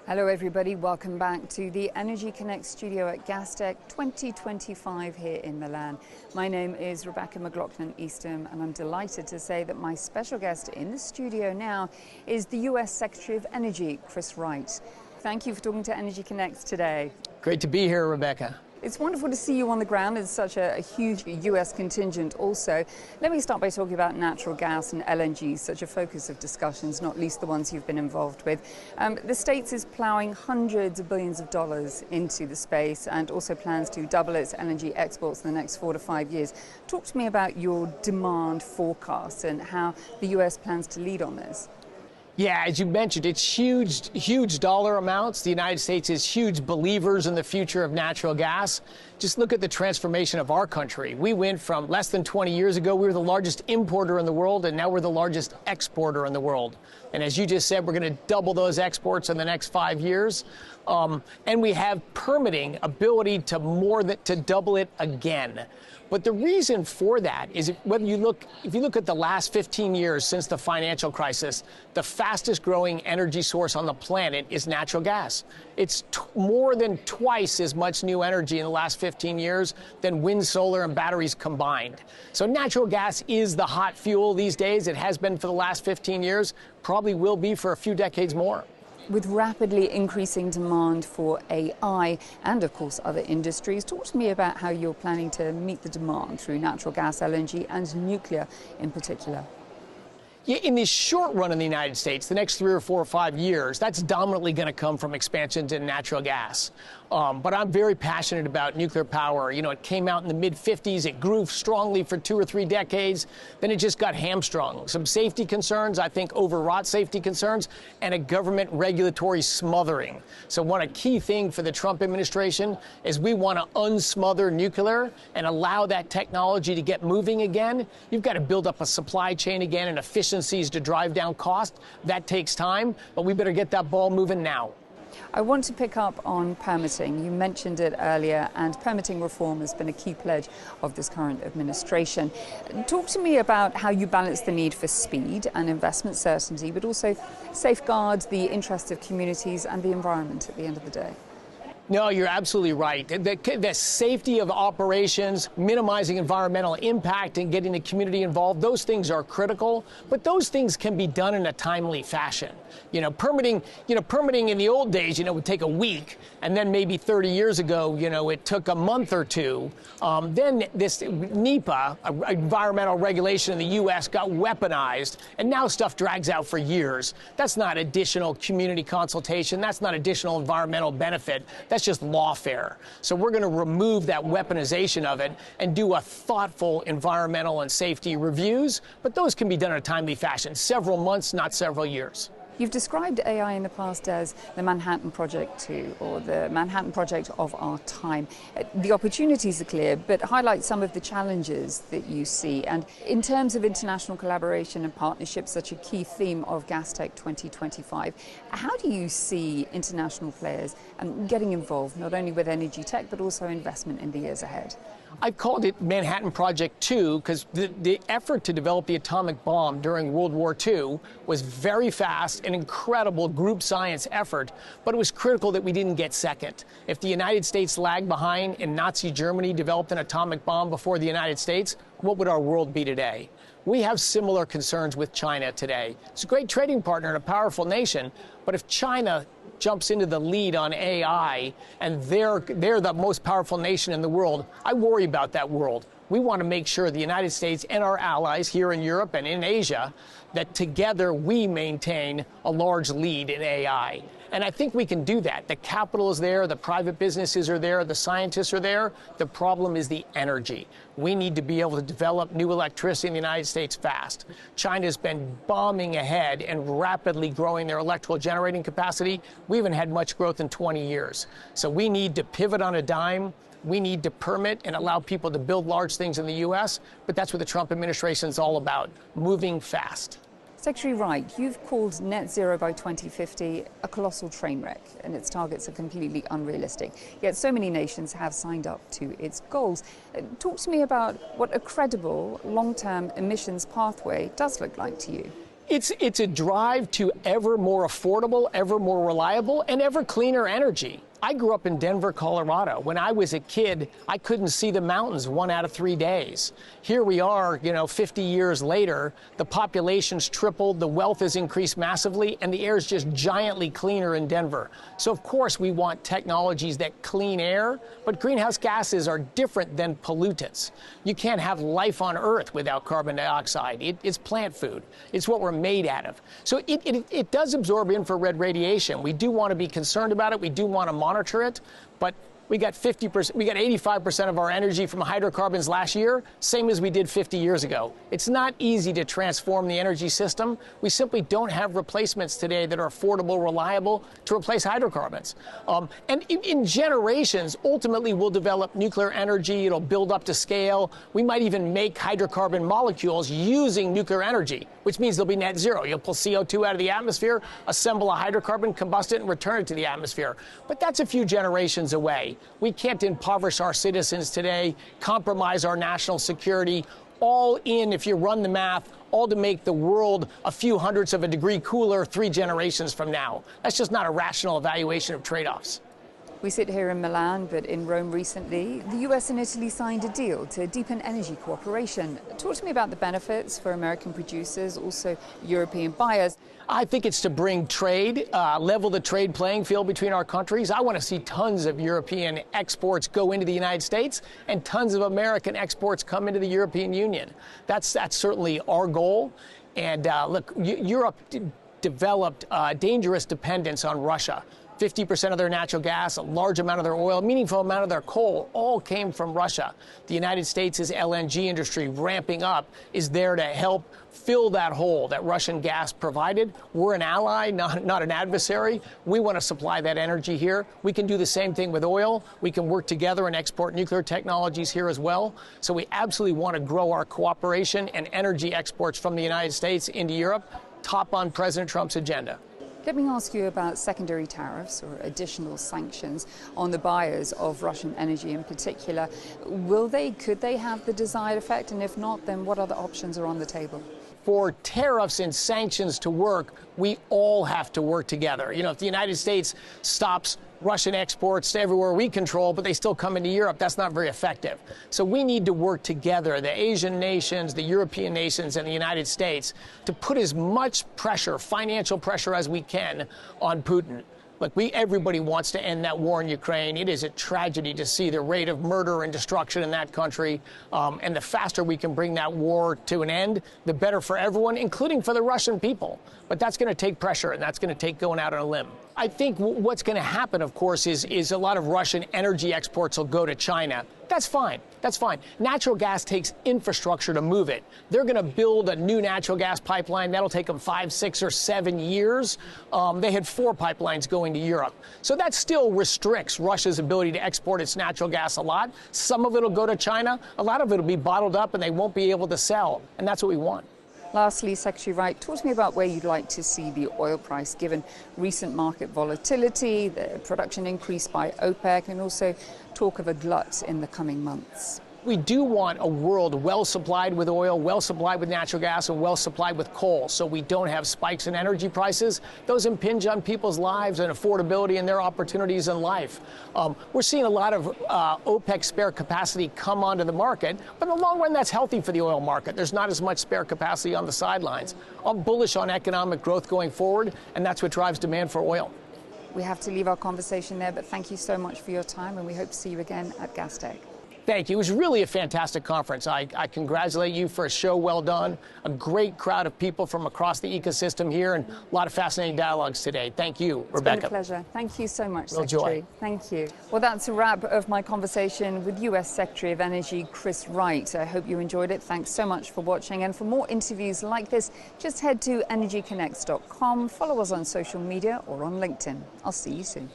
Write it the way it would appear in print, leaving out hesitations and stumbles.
Hello everybody, welcome back to the Energy Connect studio at GasTech 2025 here in Milan. My name is Rebecca McLaughlin-Eastham and I'm delighted to say that my special guest in the studio now is the US Secretary of Energy, Chris Wright. Thank you for talking to Energy Connect today. Great to be here, Rebecca. It's wonderful to see you on the ground. It's such a huge US contingent also. Let me start by talking about natural gas and LNG, such a focus of discussions, not least the ones you've been involved with. The States is ploughing hundreds of billions of dollars into the space and also plans to double its LNG exports in the next 4 to 5 years. Talk to me about your demand forecasts and how the US plans to lead on this. Yeah, as you mentioned, it's huge dollar amounts. The United States is huge believers in the future of natural gas. Just look at the transformation of our country. We went from less than 20 years ago, we were the largest importer in the world, and now we're the largest exporter in the world. And as you just said, we're going to double those exports in the next 5 years. And we have permitting ability to double it again. But the reason for that is if you look at the last 15 years since the financial crisis, the fastest growing energy source on the planet is natural gas. It's more than twice as much new energy in the last 15 years than wind, solar, and batteries combined. So natural gas is the hot fuel these days. It has been for the last 15 years, probably will be for a few decades more. With rapidly increasing demand for AI and, of course, other industries, talk to me about how you're planning to meet the demand through natural gas, LNG and nuclear in particular. Yeah, in the short run in the United States, the next 3 or 4 or 5 years, that's dominantly going to come from expansions in natural gas. But I'm very passionate about nuclear power. You know, it came out in the mid-50s. It grew strongly for 2 or 3 decades. Then it just got hamstrung. Some safety concerns, I think overwrought safety concerns, and a government regulatory smothering. So one key thing for the Trump administration is we want to unsmother nuclear and allow that technology to get moving again. You've got to build up a supply chain again and efficiencies to drive down cost. That takes time, but we better get that ball moving now. I want to pick up on permitting. You mentioned it earlier, and permitting reform has been a key pledge of this current administration. Talk to me about how you balance the need for speed and investment certainty, but also safeguard the interests of communities and the environment at the end of the day. No, you're absolutely right. The safety of operations, minimizing environmental impact and getting the community involved, those things are critical, but those things can be done in a timely fashion. Permitting in the old days, would take a week, and then maybe 30 years ago, it took a month or two. Then this NEPA, environmental regulation in the U.S., got weaponized, and now stuff drags out for years. That's not additional community consultation. That's not additional environmental benefit. That's just lawfare. So we're going to remove that weaponization of it and do a thoughtful environmental and safety reviews. But those can be done in a timely fashion, several months, not several years. You've described AI in the past as the Manhattan Project 2, or the Manhattan Project of our time. The opportunities are clear, but highlight some of the challenges that you see. And in terms of international collaboration and partnerships, such a key theme of GasTech 2025, how do you see international players getting involved, not only with energy tech, but also investment in the years ahead? I called it Manhattan Project 2 because the effort to develop the atomic bomb during World War II was very fast, an incredible group science effort, but it was critical that we didn't get second. If the United States lagged behind and Nazi Germany developed an atomic bomb before the United States, what would our world be today? We have similar concerns with China today. It's a great trading partner and a powerful nation, but if China jumps into the lead on AI and they're the most powerful nation in the world, I worry about that world. We want to make sure the United States and our allies here in Europe and in Asia, that together we maintain a large lead in AI. And I think we can do that. The capital is there, the private businesses are there, the scientists are there. The problem is the energy. We need to be able to develop new electricity in the United States fast. China's been bombing ahead and rapidly growing their electrical generating capacity. We haven't had much growth in 20 years. So we need to pivot on a dime. We need to permit and allow people to build large things in the U.S., but that's what the Trump administration is all about, moving fast. Secretary Wright, you've called net zero by 2050 a colossal train wreck, and its targets are completely unrealistic. Yet so many nations have signed up to its goals. Talk to me about what a credible long-term emissions pathway does look like to you. It's a drive to ever more affordable, ever more reliable, and ever cleaner energy. I grew up in Denver, Colorado. When I was a kid, I couldn't see the mountains 1 out of 3 days. Here we are, 50 years later, the population's tripled, the wealth has increased massively, and the air is just giantly cleaner in Denver. So of course we want technologies that clean air, but greenhouse gases are different than pollutants. You can't have life on Earth without carbon dioxide. It's plant food. It's what we're made out of. So it does absorb infrared radiation. We do want to be concerned about it. We do want to monitor it, but we got 85% of our energy from hydrocarbons last year, same as we did 50 years ago. It's not easy to transform the energy system. We simply don't have replacements today that are affordable, reliable to replace hydrocarbons. And in generations, ultimately we'll develop nuclear energy. It'll build up to scale. We might even make hydrocarbon molecules using nuclear energy, which means they'll be net zero. You'll pull CO2 out of the atmosphere, assemble a hydrocarbon, combust it, and return it to the atmosphere. But that's a few generations away. We can't impoverish our citizens today, compromise our national security, all in, if you run the math, all to make the world a few hundredths of a degree cooler 3 generations from now. That's just not a rational evaluation of trade-offs. We sit here in Milan, but in Rome recently, the US and Italy signed a deal to deepen energy cooperation. Talk to me about the benefits for American producers, also European buyers. I think it's to bring trade, level the trade playing field between our countries. I want to see tons of European exports go into the United States and tons of American exports come into the European Union. That's certainly our goal. And look, Europe developed dangerous dependence on Russia. 50% of their natural gas, a large amount of their oil, a meaningful amount of their coal, all came from Russia. The United States' LNG industry ramping up is there to help fill that hole that Russian gas provided. We're an ally, not an adversary. We want to supply that energy here. We can do the same thing with oil. We can work together and export nuclear technologies here as well. So we absolutely want to grow our cooperation and energy exports from the United States into Europe, top on President Trump's agenda. Let me ask you about secondary tariffs or additional sanctions on the buyers of Russian energy in particular. Could they have the desired effect? And if not, then what other options are on the table? For tariffs and sanctions to work, we all have to work together. If the United States stops Russian exports to everywhere we control, but they still come into Europe, that's not very effective. So we need to work together, the Asian nations, the European nations, and the United States, to put as much pressure, financial pressure as we can on Putin. Look, everybody wants to end that war in Ukraine. It is a tragedy to see the rate of murder and destruction in that country. And the faster we can bring that war to an end, the better for everyone, including for the Russian people. But that's going to take pressure, and that's going to take going out on a limb. I think what's going to happen, of course, is a lot of Russian energy exports will go to China. That's fine. That's fine. Natural gas takes infrastructure to move it. They're going to build a new natural gas pipeline. That'll take them 5, 6, or 7 years. They had 4 pipelines going to Europe. So that still restricts Russia's ability to export its natural gas a lot. Some of it will go to China. A lot of it will be bottled up, and they won't be able to sell. And that's what we want. Lastly, Secretary Wright, talk to me about where you'd like to see the oil price given recent market volatility, the production increase by OPEC, and also talk of a glut in the coming months. We do want a world well supplied with oil, well supplied with natural gas, and well supplied with coal, so we don't have spikes in energy prices. Those impinge on people's lives and affordability and their opportunities in life. We're seeing a lot of OPEC spare capacity come onto the market, but in the long run, that's healthy for the oil market. There's not as much spare capacity on the sidelines. I'm bullish on economic growth going forward, and that's what drives demand for oil. We have to leave our conversation there, but thank you so much for your time, and we hope to see you again at GasTech. Thank you. It was really a fantastic conference. I congratulate you for a show well done, a great crowd of people from across the ecosystem here, and a lot of fascinating dialogues today. Thank you, Rebecca. It's been a pleasure. Thank you so much, Real Secretary. Joy. Thank you. Well, that's a wrap of my conversation with U.S. Secretary of Energy, Chris Wright. I hope you enjoyed it. Thanks so much for watching. And for more interviews like this, just head to energyconnects.com, follow us on social media or on LinkedIn. I'll see you soon.